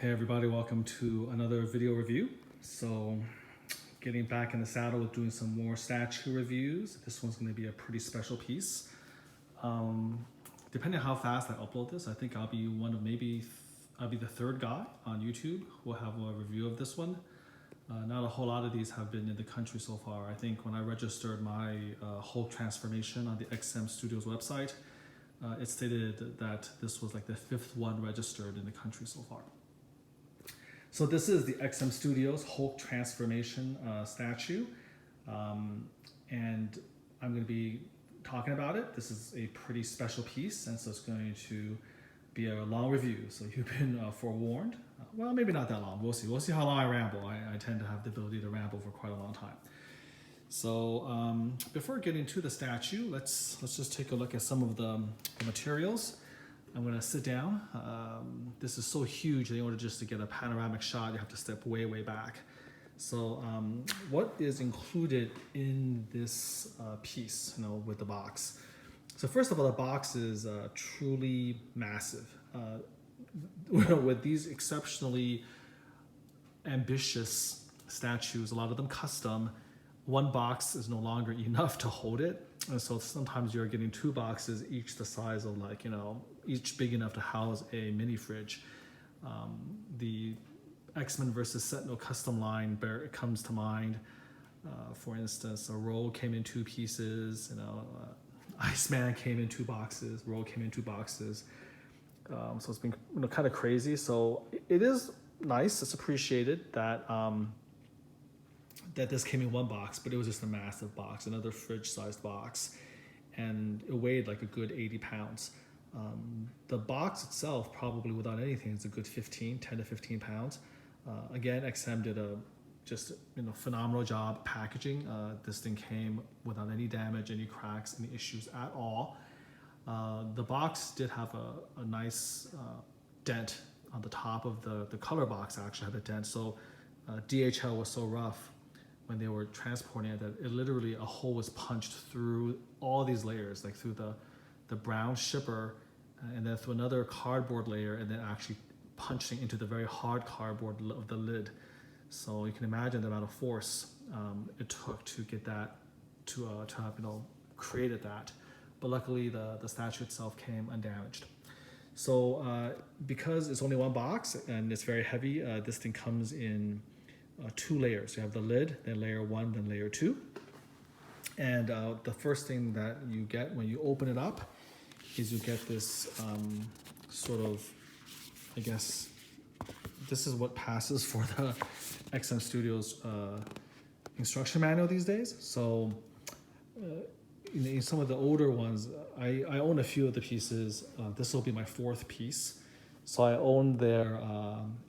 Hey everybody, welcome to another video review. So getting back in the saddle with doing some more statue reviews. This one's going to be a pretty special piece. Depending on how fast I upload this, I think I'll be I'll be the third guy on YouTube who will have a review of this one. Not a whole lot of these have been in the country so far. I think when I registered my Hulk transformation on the XM Studios website, it stated that this was like the 5th one registered in the country so far. So this is the XM Studios Hulk transformation statue, and I'm going to be talking about it. This is a pretty special piece, and so it's going to be a long review. So you've been forewarned. Well, maybe not that long. We'll see. We'll see how long I ramble. I tend to have the ability to ramble for quite a long time. So before getting to the statue, let's just take a look at some of the materials. I'm going to sit down. This is so huge, in order just to get a panoramic shot, you have to step way, way back. So what is included in this piece, with the box? So first of all, the box is truly massive. With these exceptionally ambitious statues, a lot of them custom, one box is no longer enough to hold it. And so sometimes you're getting 2 boxes, each the size of each big enough to house a mini fridge. The X-Men versus Sentinel custom line comes to mind. For instance, a Rogue came in 2 pieces, Iceman came in 2 boxes, Rogue came in 2 boxes. So it's been kind of crazy. So it is nice, it's appreciated that that this came in 1 box, but it was just a massive box, another fridge-sized box, and it weighed like a good 80 pounds. The box itself, probably without anything, is a good 10 to 15 pounds. Again, XM did a phenomenal job packaging. This thing came without any damage, any cracks, any issues at all. The box did have a nice dent on the top of the color box. Actually had a dent, so DHL was so rough when they were transporting it that it literally, a hole was punched through all these layers, like through the brown shipper, and then through another cardboard layer, and then actually punching into the very hard cardboard of the lid. So you can imagine the amount of force it took to get that to have created that. But luckily the statue itself came undamaged. So because it's only 1 box and it's very heavy, this thing comes in 2 layers. You have the lid, then layer 1, then layer 2. And the first thing that you get when you open it up is you get this sort of, I guess, this is what passes for the XM Studios instruction manual these days. So in some of the older ones, I own a few of the pieces. This will be my 4th piece. So I own their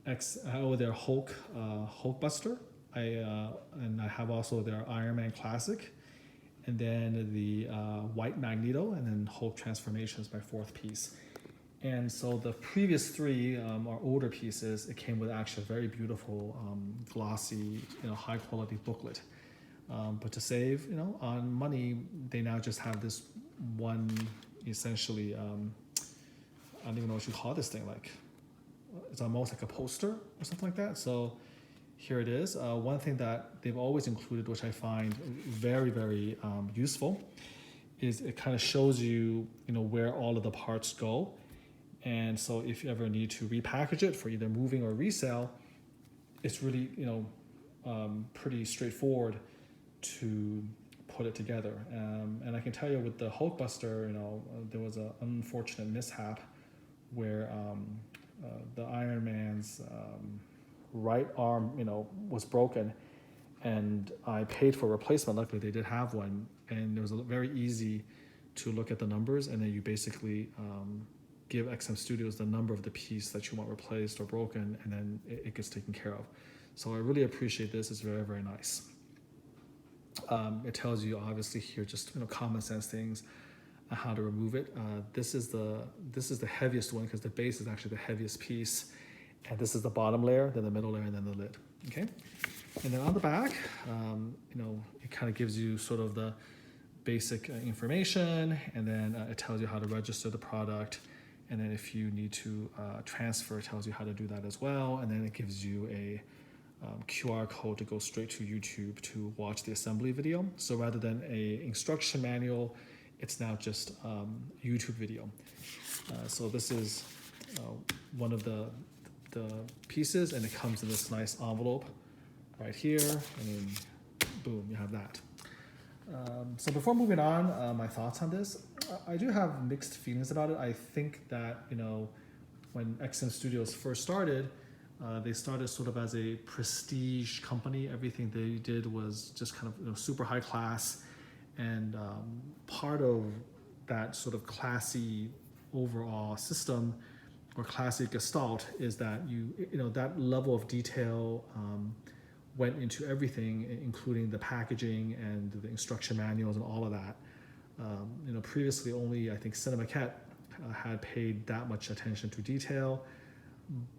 Hulkbuster. And I have also their Iron Man Classic, and then the White Magneto, and then Hulk Transformation is my 4th piece. And so the previous 3 are older pieces. It came with actually a very beautiful, glossy, high quality booklet. But to save, on money, they now just have this one, essentially, I don't even know what you call this thing, like it's almost like a poster or something like that. So here it is. One thing that they've always included, which I find very, very useful, is it kind of shows you, where all of the parts go. And so if you ever need to repackage it for either moving or resale, it's really, pretty straightforward to put it together. And I can tell you with the Hulkbuster, there was an unfortunate mishap where the Iron Man's right arm, was broken, and I paid for a replacement. Luckily, they did have one, and it was very easy to look at the numbers, and then you basically give XM Studios the number of the piece that you want replaced or broken, and then it gets taken care of. So I really appreciate this. It's very, very nice. It tells you obviously here just common sense things, how to remove it. This is the heaviest one because the base is actually the heaviest piece, and this is the bottom layer, then the middle layer, and then the lid. Okay, and then on the back, it kind of gives you sort of the basic information, and then it tells you how to register the product, And then if you need to transfer, it tells you how to do that as well. And then it gives you a QR code to go straight to YouTube to watch the assembly video. So rather than a instruction manual, it's now just YouTube video. So this is one of the pieces, and it comes in this nice envelope right here, and then boom, you have that. So before moving on, my thoughts on this, I do have mixed feelings about it. I think that, you know, when XM Studios first started, they started sort of as a prestige company. Everything they did was just kind of, you know, super high class, and part of that sort of classy overall system or classy gestalt is that you know that level of detail went into everything, including the packaging and the instruction manuals and all of that. You know, previously only I think Cinemaquette had paid that much attention to detail,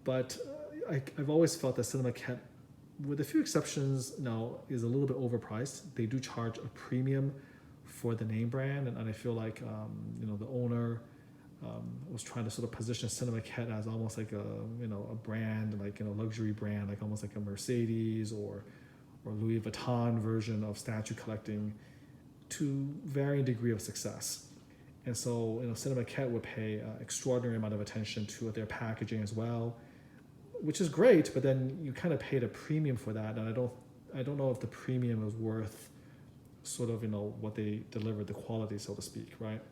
but I've always felt that Cinemaquette, with a few exceptions, now is a little bit overpriced. They do charge a premium for the name brand, and I feel like you know, the owner was trying to sort of position Cinemaquette as almost like a, you know, a brand, like, you know, luxury brand, like almost like a Mercedes or Louis Vuitton version of statue collecting, to varying degree of success. And so, you know, Cinemaquette would pay an extraordinary amount of attention to their packaging as well, which is great, but then you kind of paid a premium for that, and I don't know if the premium was worth sort of, you know, what they delivered, the quality, so to speak, right?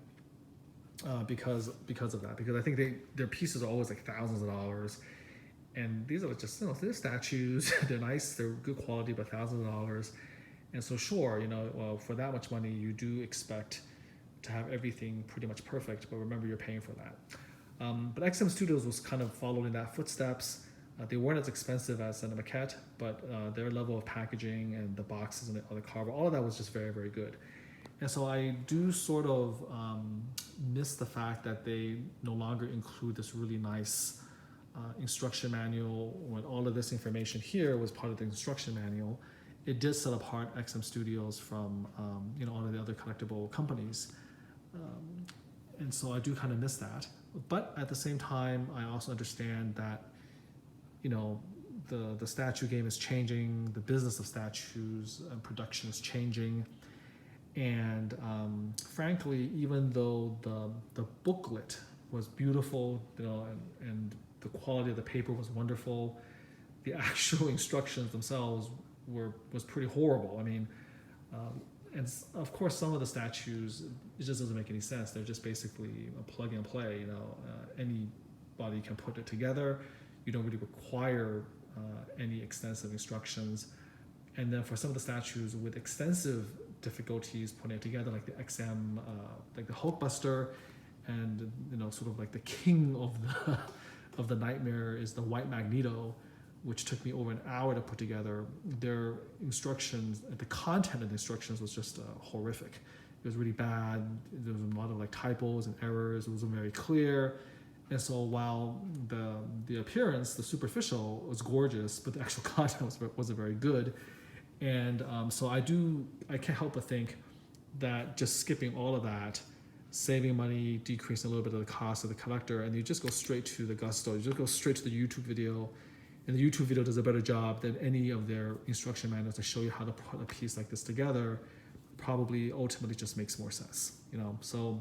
Because of that, because I think their pieces are always like thousands of dollars, and these are just, you know, they're statues, they're nice, they're good quality, but thousands of dollars. And so sure, you know, well, for that much money, you do expect to have everything pretty much perfect, but remember, you're paying for that. But XM Studios was kind of following that footsteps. They weren't as expensive as Cinemaquette, but their level of packaging and the boxes and the cardboard, all of that was just very, very good. And so I do sort of miss the fact that they no longer include this really nice instruction manual, when all of this information here was part of the instruction manual. It did set apart XM Studios from you know, all of the other collectible companies. And so I do kind of miss that. But at the same time, I also understand that, you know, the statue game is changing, the business of statues and production is changing. And frankly, even though the booklet was beautiful, you know, and the quality of the paper was wonderful, the actual instructions themselves was pretty horrible. I mean, and of course, some of the statues, it just doesn't make any sense. They're just basically a plug and play. You know, anybody can put it together. You don't really require any extensive instructions. And then for some of the statues with extensive difficulties putting it together, like the XM, like the Hulkbuster, and, you know, sort of like the king of the nightmare is the White Magneto, which took me over an hour to put together. Their instructions, the content of the instructions was just horrific. It was really bad. There was a lot of like typos and errors. It wasn't very clear. And so while the appearance, the superficial, was gorgeous, but the actual content wasn't very good. And so I can't help but think that just skipping all of that, saving money, decreasing a little bit of the cost of the collector, and you just go straight to the gusto, you just go straight to the YouTube video, and the YouTube video does a better job than any of their instruction manuals to show you how to put a piece like this together, probably ultimately just makes more sense, you know? So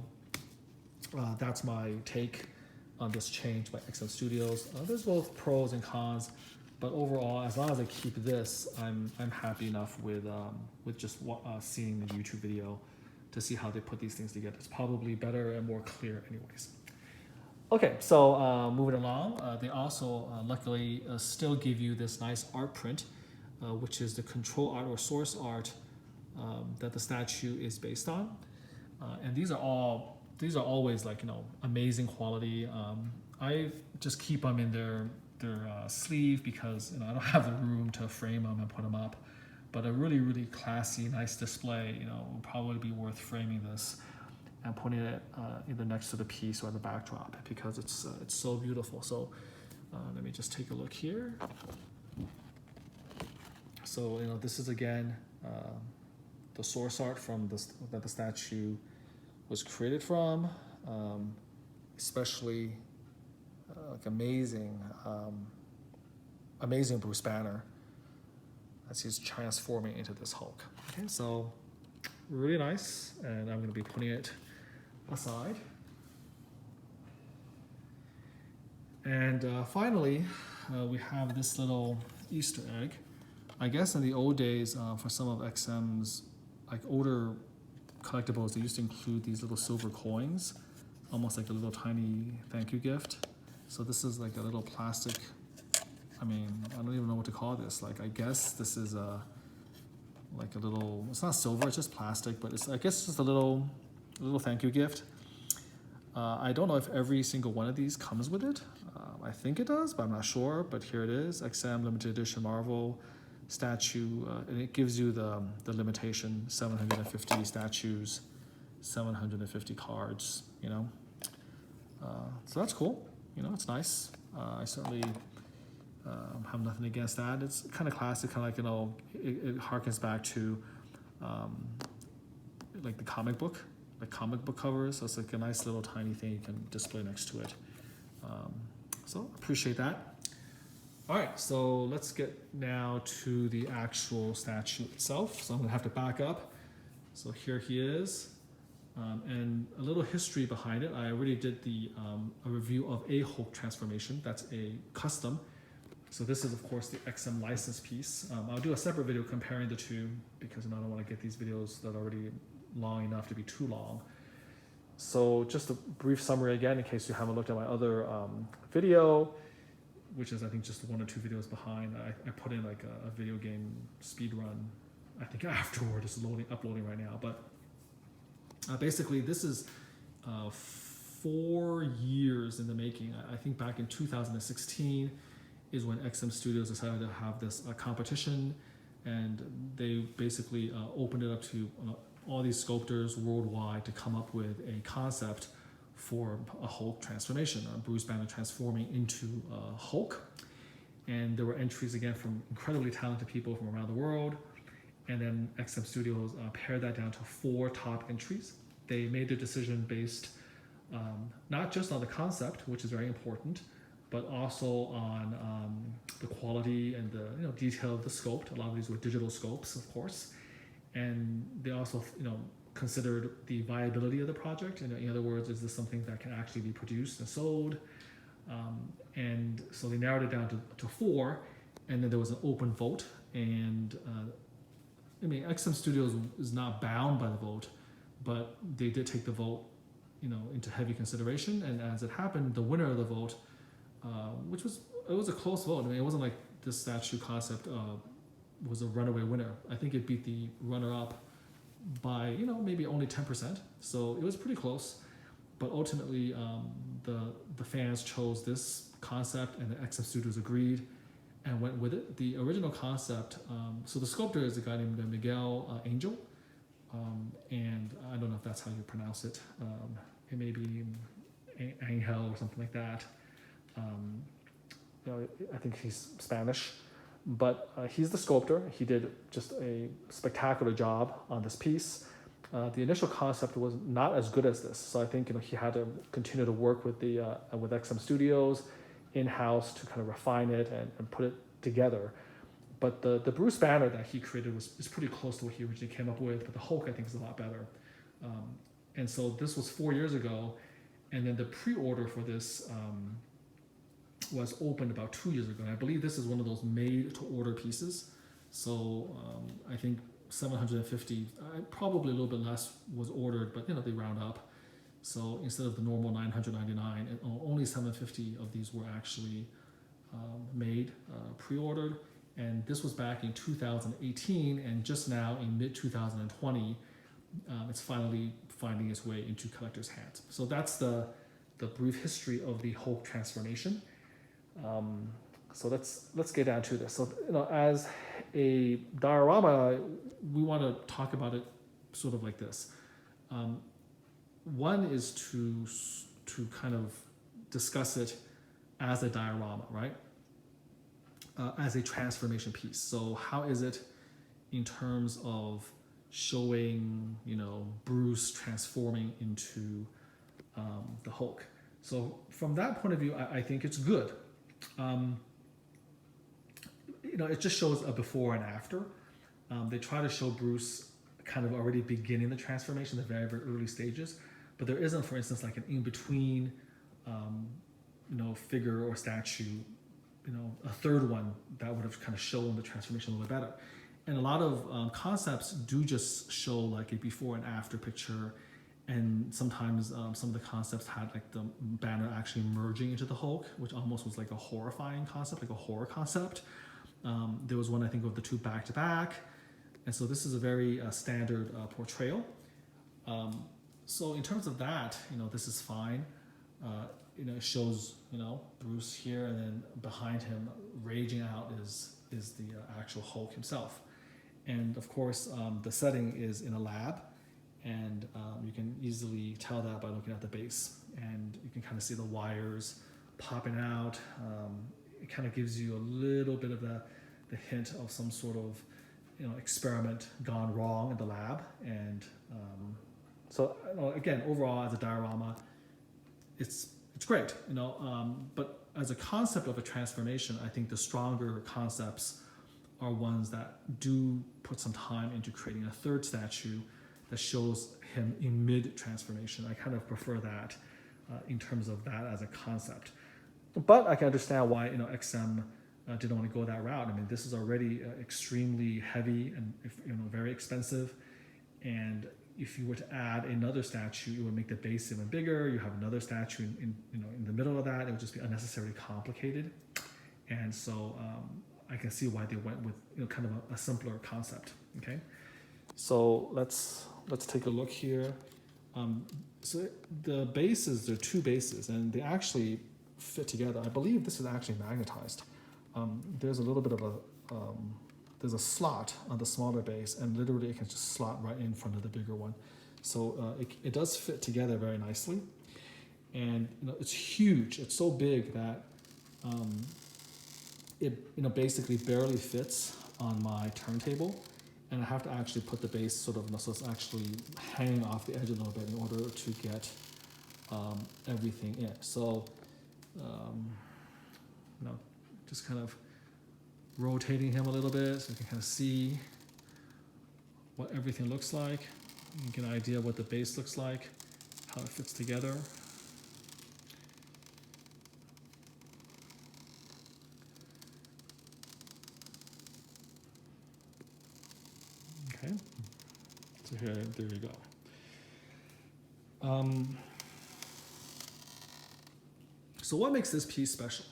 that's my take on this change by XM Studios. There's both pros and cons, but overall, as long as I keep this, I'm happy enough with just seeing the YouTube video to see how they put these things together. It's probably better and more clear anyways. Okay, so moving along, they also luckily still give you this nice art print, which is the control art or source art that the statue is based on. And these are always, like, you know, amazing quality. I just keep them in their sleeve because, you know, I don't have the room to frame them and put them up. But a really, really classy, nice display, you know, will probably be worth framing this and putting it either next to the piece or the backdrop, because it's so beautiful. So let me just take a look here. So, you know, this is again the source art from that the statue was created from, especially like amazing, amazing Bruce Banner as he's transforming into this Hulk. Okay, so really nice, and I'm going to be putting it aside. And finally, we have this little Easter egg. I guess in the old days, for some of XM's like older collectibles, they used to include these little silver coins, almost like a little tiny thank you gift. So this is like a little plastic, I mean, I don't even know what to call this. Like, I guess this is like a little, it's not silver, it's just plastic, but it's, I guess, just a little thank you gift. I don't know if every single one of these comes with it. I think it does, but I'm not sure. But here it is, XM Limited Edition Marvel statue, and it gives you the limitation: 750 statues, 750 cards. You know, so that's cool. You know, it's nice. I certainly have nothing against that. It's kind of classic, kind of like, you know, it harkens back to like the comic book. Like comic book covers, so it's like a nice little tiny thing you can display next to it. So appreciate that. All right, so let's get now to the actual statue itself. So I'm gonna have to back up. So here he is, and a little history behind it. I already did a review of a Hulk transformation. That's a custom. So this is, of course, the XM license piece. I'll do a separate video comparing the two because I don't want to get these videos that are already long enough to be too long. So just a brief summary again, in case you haven't looked at my other video, which is I think just 1 or 2 videos behind. I put in like a video game speed run, I think afterward. It's uploading right now. But basically this is 4 years in the making. I think back in 2016 is when XM Studios decided to have this competition, and they basically opened it up to all these sculptors worldwide to come up with a concept for a Hulk transformation, Bruce Banner transforming into Hulk. And there were entries again from incredibly talented people from around the world. And then XM Studios pared that down to 4 top entries. They made their decision based not just on the concept, which is very important, but also on the quality and the detail of the sculpt. A lot of these were digital sculpts, of course. And they also, considered the viability of the project. In other words, is this something that can actually be produced and sold? And so they narrowed it down to 4, and then there was an open vote. And XM Studios is not bound by the vote, but they did take the vote, into heavy consideration. And as it happened, the winner of the vote, it was a close vote. It wasn't like this statue concept was a runaway winner. I think it beat the runner-up by maybe only 10%. So it was pretty close, but ultimately the fans chose this concept, and the XM Studios agreed and went with it. The original concept, so the sculptor is a guy named Miguel Angel, and I don't know if that's how you pronounce it. It may be Angel or something like that. I think he's Spanish. But he's the sculptor. He did just a spectacular job on this piece. The initial concept was not as good as this, so I think he had to continue to work with with XM Studios in-house to kind of refine it and put it together. But the Bruce Banner that he created is pretty close to what he originally came up with. But the Hulk, I think, is a lot better. And so this was 4 years ago, and then the pre-order for this was opened about 2 years ago. And I believe this is one of those made-to-order pieces. So I think 750, probably a little bit less was ordered, but they round up. So instead of the normal 999, only 750 of these were actually made, pre-ordered. And this was back in 2018, and just now in mid-2020, it's finally finding its way into collectors' hands. So that's the brief history of the Hulk transformation. So let's get down to this. So as a diorama, we want to talk about it sort of like this. One is to kind of discuss it as a diorama, right? As a transformation piece. So how is it in terms of showing, Bruce transforming into the Hulk? So from that point of view, I think it's good. Um, it just shows a before and after. They try to show Bruce kind of already beginning the transformation, the very, very early stages, but there isn't, for instance, like an in-between, figure or statue, a third one that would have kind of shown the transformation a little bit better. And a lot of concepts do just show like a before and after picture, and sometimes some of the concepts had like the banner actually merging into the Hulk, which almost was like a horrifying concept, like a horror concept. There was one I think of the two back to back, and so this is a very standard portrayal. So in terms of that, this is fine. It shows Bruce here, and then behind him, raging out is the actual Hulk himself. And of course, the setting is in a lab, and you can easily tell that by looking at the base, and you can kind of see the wires popping out. It kind of gives you a little bit of the hint of some sort of experiment gone wrong in the lab. And so again, overall as a diorama, it's great, but as a concept of a transformation, I think the stronger concepts are ones that do put some time into creating a third statue that shows him in mid-transformation. I kind of prefer that in terms of that as a concept. But I can understand why XM didn't want to go that route. I mean, this is already extremely heavy and very expensive, and if you were to add another statue, it would make the base even bigger. You have another statue in the middle of that. It would just be unnecessarily complicated, and so I can see why they went with kind of a simpler concept. Okay, so let's take a look here. So the bases, there are two bases, and they actually fit together. I believe this is actually magnetized. There's a little bit of there's a slot on the smaller base, and literally it can just slot right in front of the bigger one. So it does fit together very nicely, and it's huge. It's so big that it basically barely fits on my turntable, and I have to actually put the base sort of so it's actually hanging off the edge a little bit in order to get everything in. So just kind of rotating him a little bit so you can kind of see what everything looks like. You get an idea of what the base looks like, how it fits together. Okay, so here, there you go. So what makes this piece special?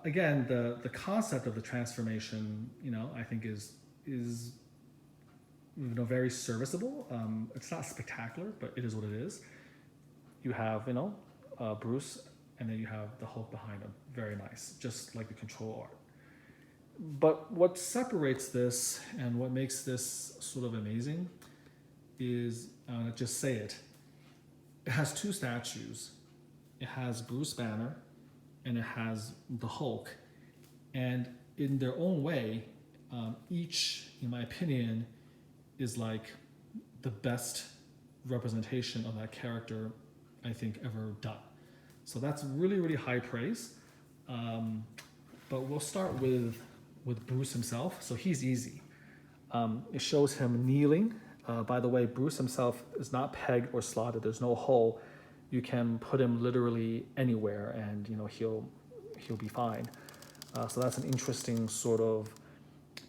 Again, the concept of the transformation, I think is very serviceable. It's not spectacular, but it is what it is. You have Bruce, and then you have the Hulk behind him. Very nice, just like the control art. But what separates this and what makes this sort of amazing is, just say it. It has two statues. It has Bruce Banner, and it has the Hulk, and in their own way, each, in my opinion, is like the best representation of that character I think ever done. So that's really, really high praise. But we'll start with Bruce himself. So he's easy. It shows him kneeling. By the way, Bruce himself is not pegged or slotted. There's no hole. You can put him literally anywhere, and he'll be fine. So that's an interesting sort of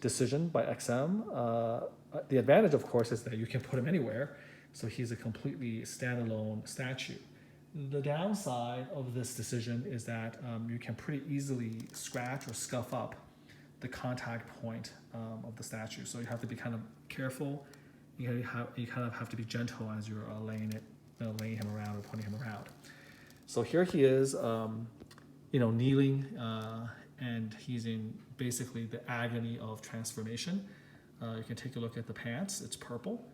decision by XM. The advantage, of course, is that you can put him anywhere, so he's a completely standalone statue. The downside of this decision is that you can pretty easily scratch or scuff up the contact point of the statue. So you have to be kind of careful. You kind of have to be gentle as you're laying him around or putting him around. So here he is, kneeling, and he's in basically the agony of transformation. You can take a look at the pants. It's purple,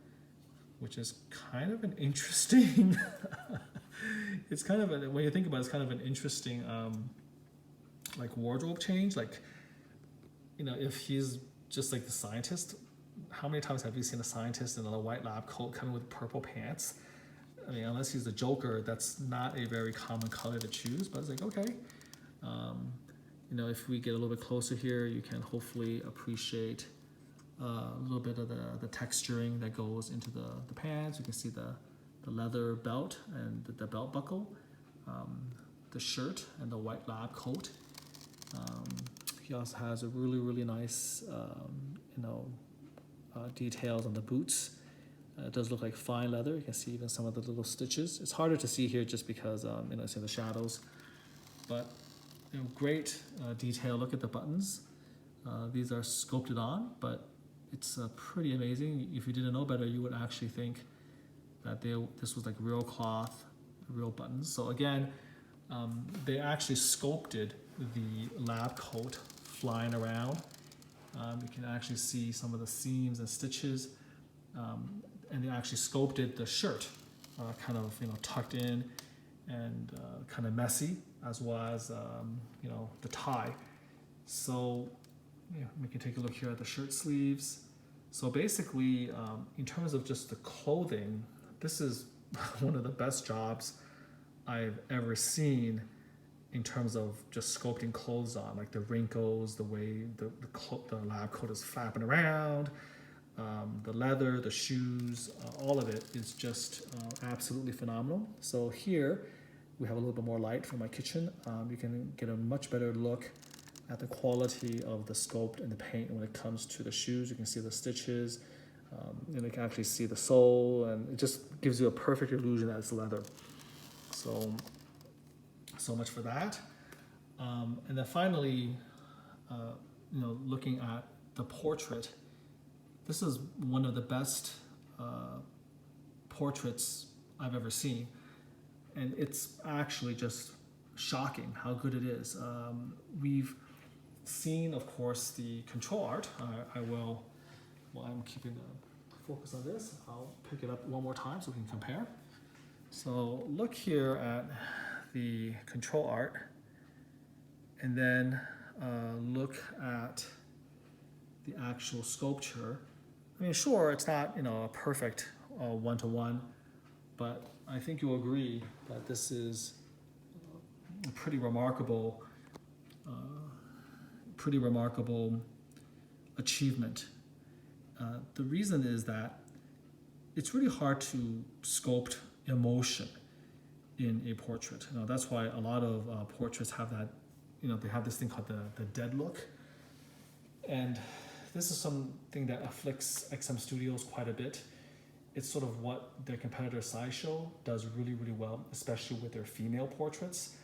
which is kind of an interesting. It's kind of when you think about it, it's kind of an interesting like wardrobe change. Like, if he's just like the scientist, how many times have you seen a scientist in a white lab coat coming with purple pants? I mean, unless he's the Joker, that's not a very common color to choose. But it's like, okay, you know, if we get a little bit closer here, you can hopefully appreciate a little bit of the texturing that goes into the pants. You can see the leather belt and the belt buckle, the shirt and the white lab coat. He also has a really nice, you know, details on the boots. It does look like fine leather. You can see even some of the little stitches. It's harder to see here just because, you know, it's in the shadows. But you know, great detail. Look at the buttons. These are sculpted on, but it's pretty amazing. If you didn't know better, you would actually think that this was like real cloth, real buttons. So again, they actually sculpted the lab coat flying around. You can actually see some of the seams and stitches, and they actually sculpted the shirt, kind of, you know, tucked in and kind of messy, as well as you know, the tie. So yeah, we can take a look here at the shirt sleeves. So basically, in terms of just the clothing, this is one of the best jobs I've ever seen in terms of just sculpting clothes on, like the wrinkles, the way the lab coat is flapping around, the leather, the shoes, all of it is just absolutely phenomenal. So here we have a little bit more light from my kitchen. You can get a much better look at the quality of the sculpt and the paint when it comes to the shoes. You can see the stitches, and you can actually see the sole, and it just gives you a perfect illusion that it's leather. So much for that. And then finally, you know, looking at the portrait, this is one of the best portraits I've ever seen. And it's actually just shocking how good it is. We've seen, of course, the control art. While I'm keeping the focus on this, I'll pick it up one more time so we can compare. So look here at the control art, and then look at the actual sculpture. I mean, sure, it's not, you know, a perfect one-to-one, but I think you'll agree that this is a pretty remarkable achievement. The reason is that it's really hard to sculpt emotion in a portrait. You know, that's why a lot of portraits have that, you know, they have this thing called the dead look. And this is something that afflicts XM Studios quite a bit. It's sort of what their competitor Sideshow does really well, especially with their female portraits.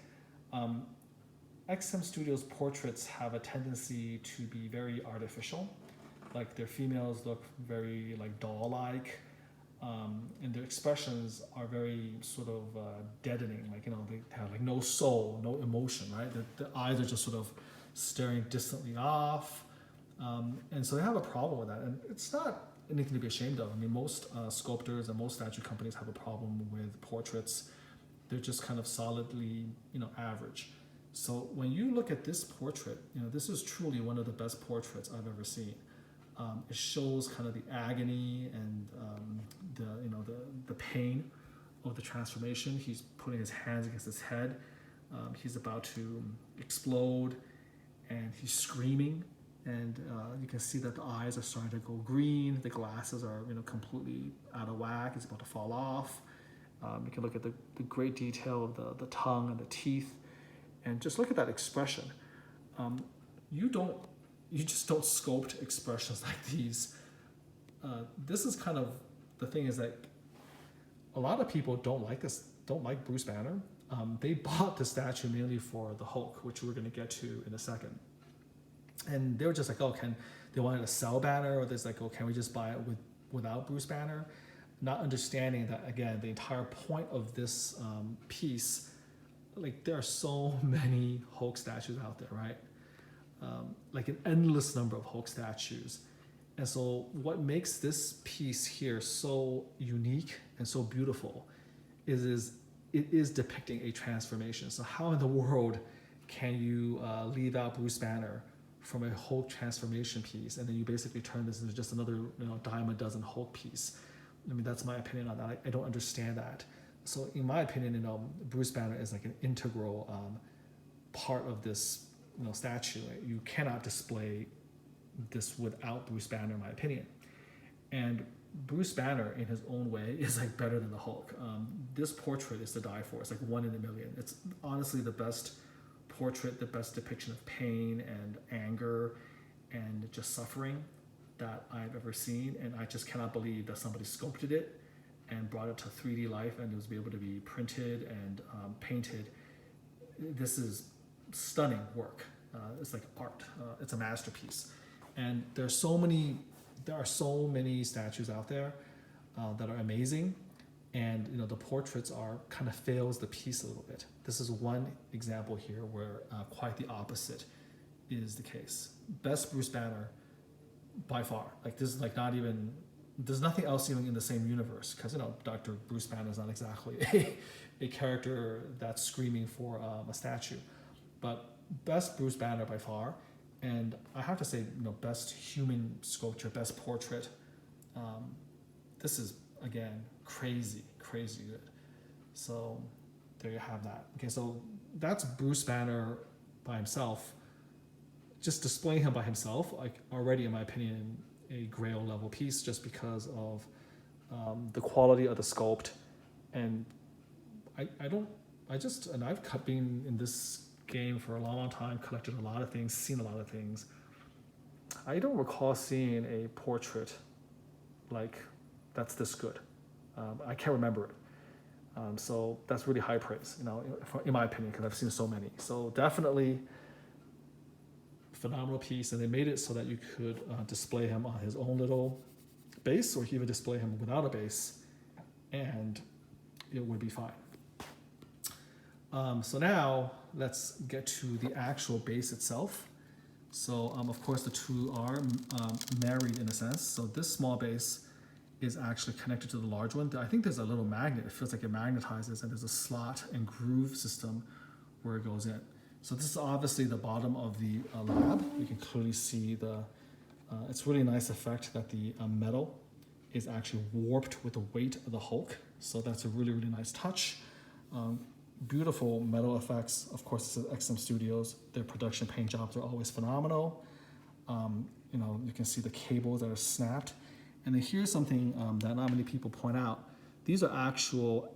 XM Studios portraits have a tendency to be very artificial. Like their females look very like doll-like, and their expressions are very sort of deadening. Like, you know, they have like no soul, no emotion, right? The eyes are just sort of staring distantly off, and so they have a problem with that. And it's not anything to be ashamed of. I mean, most sculptors and most statue companies have a problem with portraits. They're just kind of solidly, you know, average. So when you look at this portrait, you know, this is truly one of the best portraits I've ever seen. It shows kind of the agony and the pain of the transformation. He's putting his hands against his head. He's about to explode, and he's screaming. And you can see that the eyes are starting to go green. The glasses are, you know, completely out of whack. It's about to fall off. You can look at the great detail of the tongue and the teeth, and just look at that expression. You just don't sculpt expressions like these. This is kind of the thing, is that a lot of people don't like Bruce Banner. They bought the statue mainly for the Hulk, which we're going to get to in a second. And they were just like, oh, they wanted to sell Banner, or there's like, oh, can we just buy it without Bruce Banner? Not understanding that, again, the entire point of this piece, like there are so many Hulk statues out there, right? Like an endless number of Hulk statues. And so what makes this piece here so unique and so beautiful is it is depicting a transformation. So how in the world can you leave out Bruce Banner from a Hulk transformation piece, and then you basically turn this into just another, you know, dime a dozen Hulk piece? I mean, that's my opinion on that. I don't understand that. So in my opinion, Bruce Banner is like an integral part of this statue. You cannot display this without Bruce Banner, in my opinion. And Bruce Banner, in his own way, is like better than the Hulk. This portrait is to die for. It's like 1 in a million. It's honestly the best portrait, the best depiction of pain and anger and just suffering that I've ever seen. And I just cannot believe that somebody sculpted it and brought it to 3D life and it was able to be printed and painted. This is stunning work. It's like art. It's a masterpiece. And there are so many statues out there that are amazing, and the portraits are kind of fails the piece a little bit. This is one example here where quite the opposite is the case. Best Bruce Banner by far. Like this is like not even, there's nothing else even in the same universe, because Dr. Bruce Banner is not exactly a character that's screaming for a statue, but best Bruce Banner by far. And I have to say, best human sculpture, best portrait. This is, again, crazy good. So there you have that. Okay, so that's Bruce Banner by himself. Just displaying him by himself, like already, in my opinion, a Grail level piece, just because of the quality of the sculpt. And I've been in this game for a long time, collected a lot of things, seen a lot of things. I don't recall seeing a portrait like that's this good. I can't remember it. So that's really high praise, in my opinion, because I've seen so many. So definitely phenomenal piece, and they made it so that you could display him on his own little base, or you can even display him without a base, and it would be fine. So now let's get to the actual base itself. So of course the two are married in a sense. So this small base is actually connected to the large one. I think there's a little magnet. It feels like it magnetizes, and there's a slot and groove system where it goes in. So this is obviously the bottom of the lab. You can clearly see it's really nice effect that the metal is actually warped with the weight of the Hulk. So that's a really, really nice touch. Beautiful metal effects. Of course, this is XM Studios. Their production paint jobs are always phenomenal. You can see the cables that are snapped. And then here's something that not many people point out. These are actual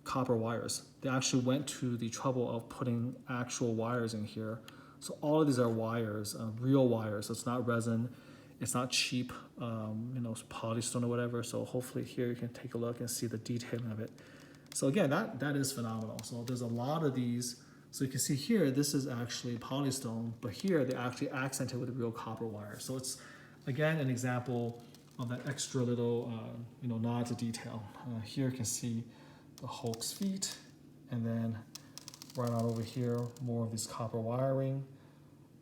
copper wires. They actually went to the trouble of putting actual wires in here. So all of these are wires, real wires. So it's not resin, it's not cheap, polystone or whatever. So hopefully here you can take a look and see the detailing of it. So again, that is phenomenal. So there's a lot of these. So you can see here, this is actually polystone, but here they actually accented with a real copper wire. So it's, again, an example of that extra little, nod to detail. Here you can see the Hulk's feet, and then right on over here, more of this copper wiring.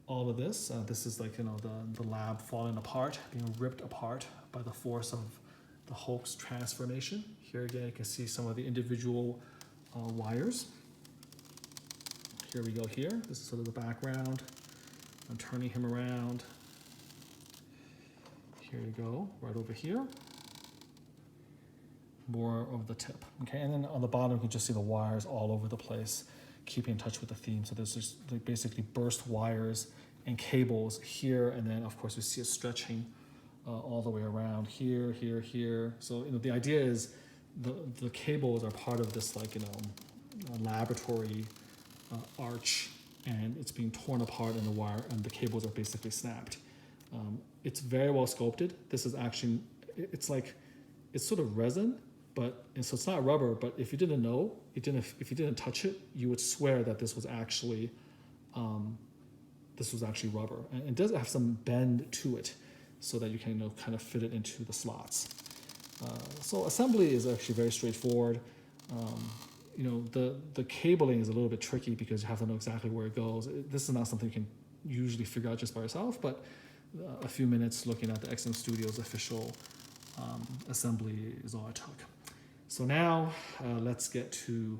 All of this, this is like, the lab falling apart, being ripped apart by the force of the Hulk's transformation. Here again, you can see some of the individual wires. Here we go here. This is sort of the background. I'm turning him around. Here you go, right over here. More of the tip, okay? And then on the bottom, you can just see the wires all over the place, keeping in touch with the theme. So there's just like basically burst wires and cables here, and then of course we see it stretching all the way around here. So the idea is the cables are part of this laboratory arch, and it's being torn apart in the wire, and the cables are basically snapped. It's very well sculpted. This is actually, it's sort of resin, and so it's not rubber, but if you didn't know, if you didn't touch it, you would swear that this was actually rubber. And it does have some bend to it so that you can kind of fit it into the slots. So assembly is actually very straightforward. The cabling is a little bit tricky because you have to know exactly where it goes. This is not something you can usually figure out just by yourself, but a few minutes looking at the XM Studios official assembly is all I took. So now let's get to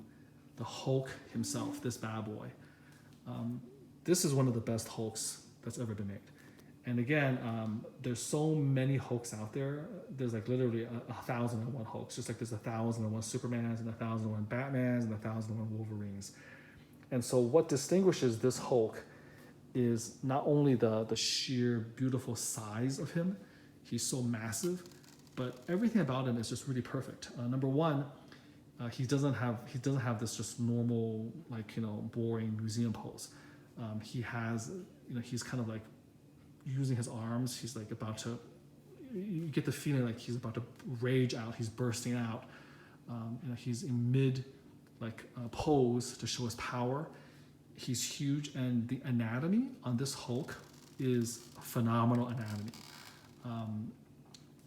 the Hulk himself, this bad boy. This is one of the best Hulks that's ever been made. And again, there's so many Hulks out there. There's like literally 1,001 Hulks, just like there's 1,001 Supermans and 1,001 Batmans and 1,001 Wolverines. And so what distinguishes this Hulk is not only the sheer beautiful size of him, he's so massive, but everything about him is just really perfect. Number one, he doesn't have this just normal, like, boring museum pose. He has, he's kind of like using his arms. He's like about to, you get the feeling like he's about to rage out. He's bursting out. He's in mid pose to show his power. He's huge, and the anatomy on this Hulk is phenomenal anatomy.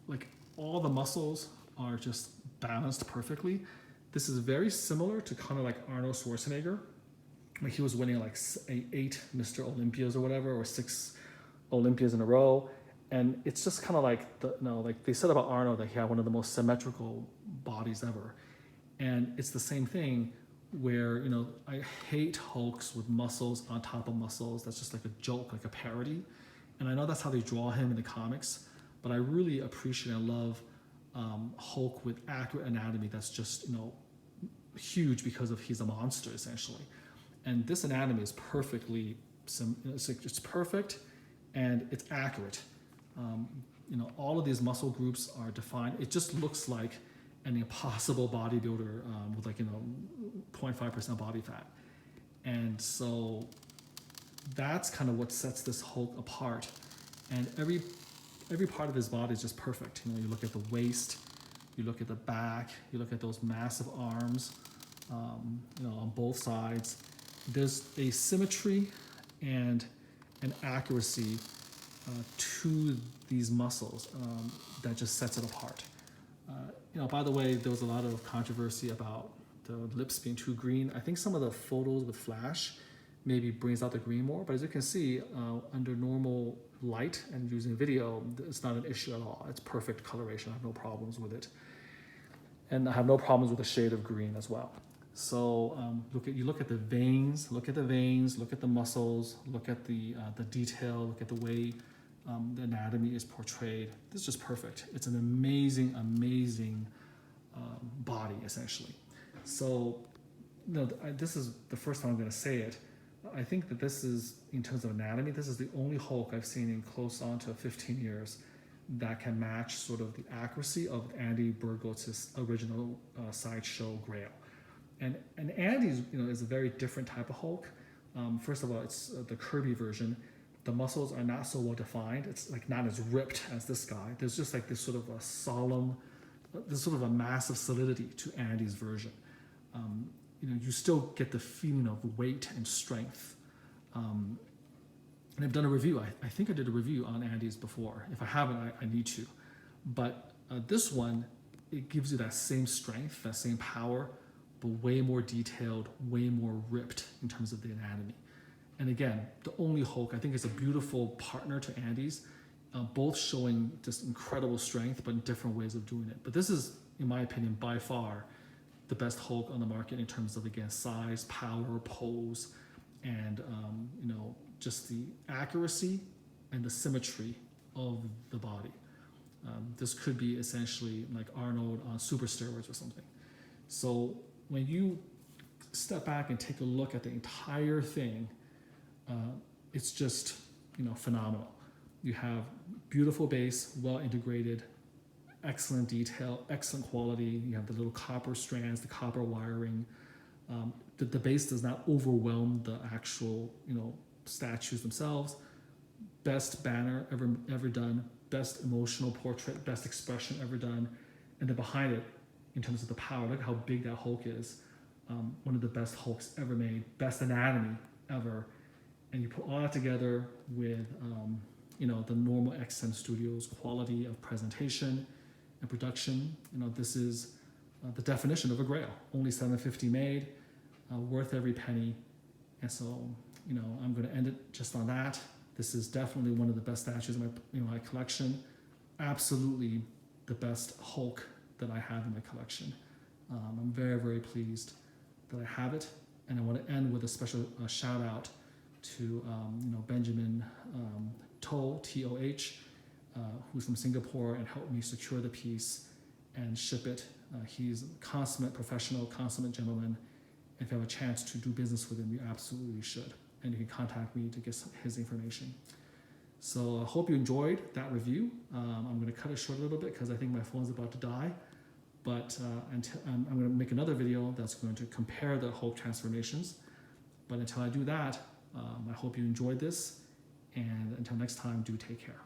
Like all the muscles are just balanced perfectly. This is very similar to kind of like Arnold Schwarzenegger. Like he was winning like 8 Mr. Olympias or whatever, or 6 Olympias in a row. And it's just kind of like, like they said about Arnold that he had one of the most symmetrical bodies ever. And it's the same thing where, I hate Hulks with muscles on top of muscles. That's just like a joke, like a parody. And I know that's how they draw him in the comics, but I really appreciate and love Hulk with accurate anatomy that's just, huge because of he's a monster essentially. And this anatomy is perfectly, it's perfect and it's accurate. All of these muscle groups are defined. It just looks like an impossible bodybuilder with 0.5% body fat. And so that's kind of what sets this Hulk apart. And every part of his body is just perfect. You look at the waist, you look at the back, you look at those massive arms, on both sides. There's a symmetry and an accuracy to these muscles that just sets it apart. By the way, there was a lot of controversy about the lips being too green. I think some of the photos with flash maybe brings out the green more, but as you can see, under normal light and using video, it's not an issue at all. It's perfect coloration. I have no problems with it. And I have no problems with the shade of green as well. So look at the veins, look at the muscles, look at the detail, look at the way the anatomy is portrayed. This is just perfect. It's an amazing, amazing body, essentially. So, this is the first time I'm going to say it. I think that this is, in terms of anatomy, this is the only Hulk I've seen in close on to 15 years that can match sort of the accuracy of Andy Burgotz's original sideshow Grail. And Andy's, is a very different type of Hulk. First of all, it's the Kirby version. The muscles are not so well defined. It's like not as ripped as this guy. There's just like this sort of a solemn, this sort of a massive solidity to Andy's version. You still get the feeling of weight and strength. And I've done a review. I think I did a review on Andy's before. If I haven't, I need to. But this one, it gives you that same strength, that same power, but way more detailed, way more ripped in terms of the anatomy. And again, the only Hulk, I think, is a beautiful partner to Andy's, both showing just incredible strength, but in different ways of doing it. But this is, in my opinion, by far the best Hulk on the market in terms of, again, size, power, pose, and just the accuracy and the symmetry of the body. This could be essentially like Arnold on super steroids or something. So when you step back and take a look at the entire thing, it's just phenomenal. You have beautiful base, well integrated, excellent detail, excellent quality. You have the little copper strands, the copper wiring. The base does not overwhelm the actual statues themselves. Best banner ever done, best emotional portrait, best expression ever done. And then behind it, in terms of the power, look how big that Hulk is. One of the best Hulks ever made, best anatomy ever. And you put all that together with the normal XM Studios quality of presentation and production. This is the definition of a Grail. Only $750 made, worth every penny. And so I'm going to end it just on that. This is definitely one of the best statues in my collection. Absolutely the best Hulk that I have in my collection. I'm very, very pleased that I have it. And I want to end with a special shout out to Benjamin Toh, T-O-H, who's from Singapore and helped me secure the piece and ship it. He's a consummate professional, consummate gentleman. If you have a chance to do business with him, you absolutely should. And you can contact me to get his information. So I hope you enjoyed that review. I'm going to cut it short a little bit because I think my phone's about to die. But I'm going to make another video that's going to compare the Hope transformations. But until I do that, I hope you enjoyed this. And until next time, do take care.